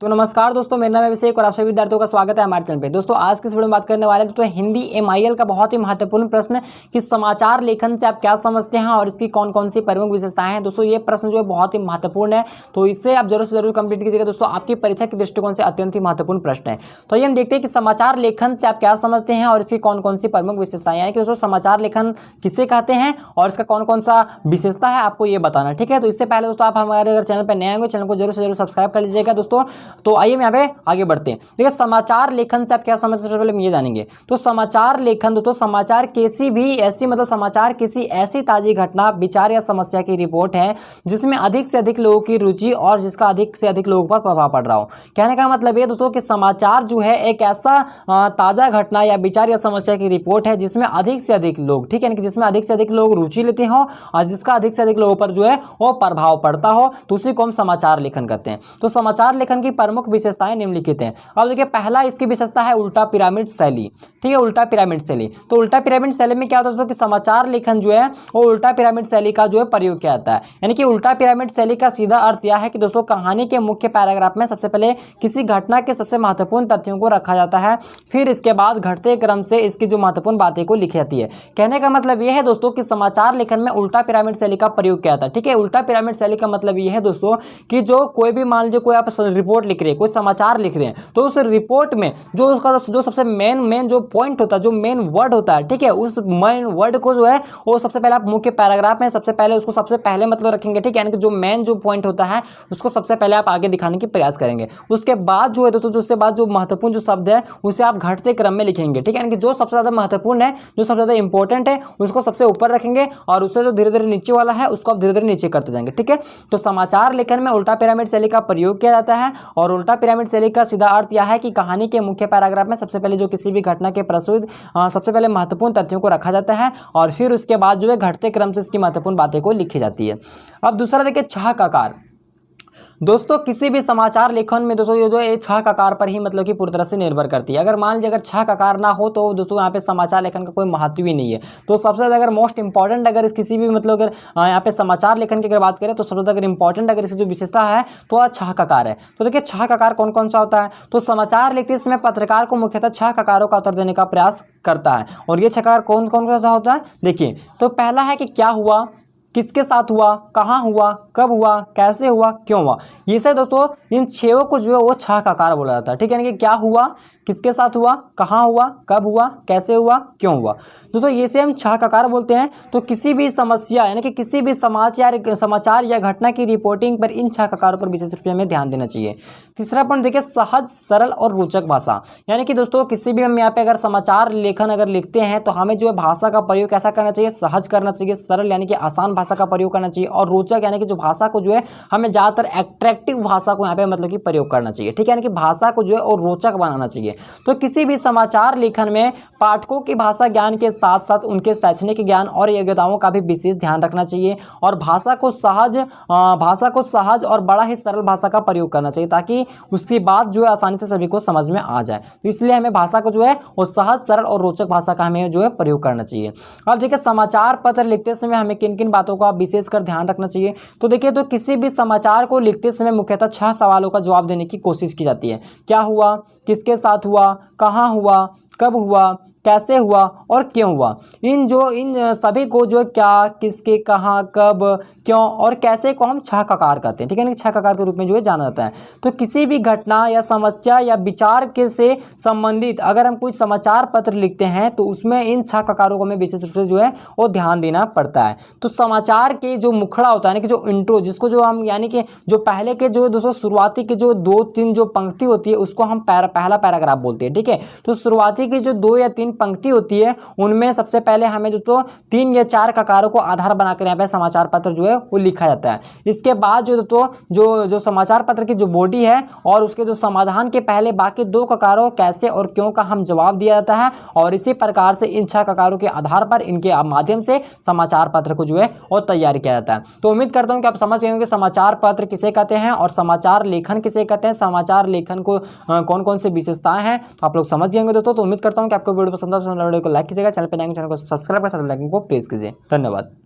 तो नमस्कार दोस्तों, मेरा नाम अभिषेक और आप सभी विद्यार्थियों का स्वागत है हमारे चैनल पे। दोस्तों आज की इस वीडियो में बात करने वाले हैं दोस्तों हिंदी एमआईएल का बहुत ही महत्वपूर्ण प्रश्न कि समाचार लेखन से आप क्या समझते हैं और इसकी कौन कौन सी प्रमुख विशेषताएं हैं। दोस्तों ये प्रश्न जो है बहुत ही महत्वपूर्ण है, तो इससे आप जरूर से जरूर कंप्लीट कीजिएगा। दोस्तों आपकी परीक्षा के दृष्टिकोण से अत्यंत ही महत्वपूर्ण प्रश्न है। तो ये हम देखते हैं कि समाचार लेखन से आप क्या समझते हैं और इसकी कौन कौन सी प्रमुख विशेषताएं हैं कि दोस्तों समाचार लेखन किसे कहते हैं और इसका कौन कौन सा विशेषता है आपको ये बताना, ठीक है। तो इससे पहले दोस्तों आप हमारे अगर चैनल पर नए होंगे चैनल को जरूर से जरूर सब्सक्राइब कर लीजिएगा दोस्तों। तो आइए यहाँ पे आगे बढ़ते हैं। देखिए समाचार लेखन से आप क्या समझते हैं पहले हम ये जानेंगे। तो समाचार लेखन दोस्तों समाचार किसी भी ऐसी समाचार किसी ऐसी ताजी घटना, विचार या समस्या की रिपोर्ट है जिसमें अधिक से अधिक लोगों की रुचि और जिसका अधिक से अधिक लोगों पर प्रभाव पड़ रहा हो। कहने का मतलब ये दोस्तों कि समाचार जो है एक ऐसा ताजा घटना या विचार या समस्या की रिपोर्ट है जिसमें अधिक से अधिक लोग, ठीक है, जिसमें अधिक से अधिक लोग रुचि लेते हो और जिसका अधिक से अधिक लोगों पर जो है वो प्रभाव पड़ता हो, तो उसी को हम समाचार लेखन कहते हैं। तो समाचार लेखन की प्रमुख विशेषताएं निम्नलिखित हैं। अब देखिए पहला इसकी विशेषता है उल्टा पिरामिड शैली, ठीक है, उल्टा पिरामिड शैली। तो उल्टा पिरामिड शैली में क्या होता है दोस्तों कि समाचार लेखन जो है वो उल्टा पिरामिड शैली का जो है प्रयोग किया जाता है। यानी कि उल्टा पिरामिड शैली का सीधा अर्थ यह है कि दोस्तों कहानी के मुख्य पैराग्राफ में सबसे पहले किसी घटना के सबसे महत्वपूर्ण तथ्यों को रखा जाता है, फिर इसके बाद घटते क्रम से इसकी जो महत्वपूर्ण बातें को लिखी जाती है। कहने का मतलब यह है दोस्तों कि समाचार लेखन में उल्टा पिरामिड शैली का प्रयोग किया जाता है, ठीक है। उल्टा पिरामिड शैली का मतलब यह है दोस्तों कि जो कोई भी मान लीजिए कोई आप रिपोर्ट लिख रहे हैं, कोई समाचार लिख रहे हैं, तो उस रिपोर्ट में जो उसका जो सबसे मेन जो पॉइंट होता है, जो मेन वर्ड होता है, ठीक है, उस मेन वर्ड को जो है वो सबसे पहले आप मुख्य पैराग्राफ में सबसे पहले उसको सबसे पहले मतलब रखेंगे, ठीक है। यानी कि जो मेन जो पॉइंट होता है उसको सबसे पहले आप आगे दिखाने की प्रयास करेंगे। उसके बाद जो है दोस्तों उसके बाद जो महत्वपूर्ण जो शब्द है उसे आप घटते क्रम में लिखेंगे, ठीक है। यानी कि जो सबसे ज्यादा महत्वपूर्ण है, जो सबसे ज्यादा इंपॉर्टेंट है उसको सबसे ऊपर रखेंगे और उससे जो धीरे धीरे नीचे वाला है उसको आप धीरे धीरे नीचे करते जाएंगे, ठीक है। तो समाचार लेखन में उल्टा पिरामिड शैली का प्रयोग किया जाता है और उल्टा पिरामिड शैली का सीधा अर्थ यह है कि कहानी के मुख्य पैराग्राफ में सबसे पहले जो किसी भी घटना के प्रस्तुत सबसे पहले महत्वपूर्ण तथ्यों को रखा जाता है और फिर उसके बाद जो है घटते क्रम से इसकी महत्वपूर्ण बातें को लिखी जाती है। अब दूसरा देखिए छह आकार। दोस्तों किसी भी समाचार लेखन में दोस्तों ये जो है छह आकार पर ही मतलब कि पूरी तरह से निर्भर करती है। अगर मान लीजिए अगर छह आकार ना हो तो दोस्तों यहाँ पे समाचार लेखन का कोई महत्व ही नहीं है। तो सबसे ज़्यादा अगर मोस्ट इंपॉर्टेंट अगर इस किसी भी मतलब अगर यहाँ पे समाचार लेखन की अगर बात करें तो सबसे ज़्यादा अगर इंपॉर्टेंट अगर इसकी जो विशेषता है तो छह आकार है। तो देखिए छह आकार कौन कौन सा होता है। तो समाचार लिखते समय पत्रकार को मुख्यतः छह आकारों का उत्तर देने का प्रयास करता है और ये छह आकार कौन कौन सा होता है। देखिए तो पहला है कि क्या हुआ, किसके साथ हुआ, कहाँ हुआ, कब हुआ, कैसे हुआ, क्यों हुआ। ये से दोस्तों इन छह को जो है वो छह आकार बोला जाता है, ठीक है। यानी कि क्या हुआ, किसके साथ हुआ, कहाँ हुआ, कब हुआ, कैसे हुआ, क्यों हुआ। दोस्तों ये से हम छह आकार बोलते हैं। तो किसी भी समस्या यानी कि किसी भी समाचार या घटना की रिपोर्टिंग पर इन छह आकारों पर विशेष रूप से हमें ध्यान देना चाहिए। तीसरा पॉइंट देखिए सहज, सरल और रोचक भाषा। यानी कि दोस्तों किसी भी हम यहाँ पे अगर समाचार लेखन अगर लिखते हैं तो हमें जो है भाषा का प्रयोग कैसा करना चाहिए, सहज करना चाहिए, सरल यानी कि आसान भाषा का प्रयोग करना चाहिए और रोचक यानी कि जो भाषा को जो है हमें ज्यादातर एट्रैक्टिव भाषा को यहाँ पे मतलब कि प्रयोग करना चाहिए, ठीक है। यानी कि भाषा को जो है और रोचक बनाना चाहिए। तो किसी भी समाचार लेखन में पाठकों की भाषा ज्ञान के साथ साथ उनके शैक्षणिक ज्ञान और योग्यताओं का भी विशेष ध्यान रखना चाहिए और भाषा को सहज और बड़ा ही सरल भाषा का प्रयोग करना चाहिए ताकि उसकी बात जो है आसानी से सभी को समझ में आ जाए। तो इसलिए हमें भाषा को जो है वो सहज, सरल और रोचक भाषा का हमें जो है प्रयोग करना चाहिए। अब देखिए समाचार पत्र लिखते समय हमें किन किन बातों का विशेषकर ध्यान रखना चाहिए। तो देखिए तो किसी भी समाचार को लिखते समय मुख्यतः छह सवालों का जवाब देने की कोशिश की जाती है। क्या हुआ, किसके साथ हुआ, कहाँ हुआ, कब हुआ, कैसे हुआ और क्यों हुआ। इन सभी को जो क्या, किसके, कहाँ, कब, क्यों और कैसे को हम छह आकार कहते हैं, ठीक है ना। छह आकार के रूप में जो है जाना जाता है। तो किसी भी घटना या समस्या या विचार के से संबंधित अगर हम कोई समाचार पत्र लिखते हैं तो उसमें इन छह आकारों को हमें विशेष रूप से जो है वो ध्यान देना पड़ता है। तो समाचार के जो मुखड़ा होता है ना कि जो इंट्रो जिसको जो हम यानी कि जो पहले के जो दोस्तों शुरुआती के जो दो तीन जो पंक्ति होती है उसको हम पहला पैराग्राफ बोलते हैं, ठीक है। तो शुरुआती की जो दो या तीन पंक्ति होती है उनमें सबसे पहले हमें दोस्तों तीन या चार ककारों को आधार बनाकर यहाँ पे समाचार पत्र जो है वो लिखा जाता है। इसके बाद जो दोस्तों जो समाचार पत्र की जो बॉडी है और उसके जो समाधान के पहले बाकी दो ककारों कैसे और क्यों का हम जवाब दिया जाता है और इसी प्रकार से इन छह ककारों के आधार पर इनके माध्यम से समाचार पत्र को जो है वो तैयार किया जाता है। तो उम्मीद करता हूँ कि आप समझ गए होंगे समाचार पत्र किसे कहते हैं और समाचार लेखन किसे कहते हैं, समाचार लेखन को कौन कौन से विशेषताएं हैं, तो आप लोग समझ जाएंगे दोस्तों। तो उम्मीद करता हूँ कि आपको वीडियो पसंद आए तो वीडियो को लाइक कीजिएगा, चैनल पर नए चैनल को सब्सक्राइब कर साथ बेल आइकन को प्रेस कीजिए। धन्यवाद।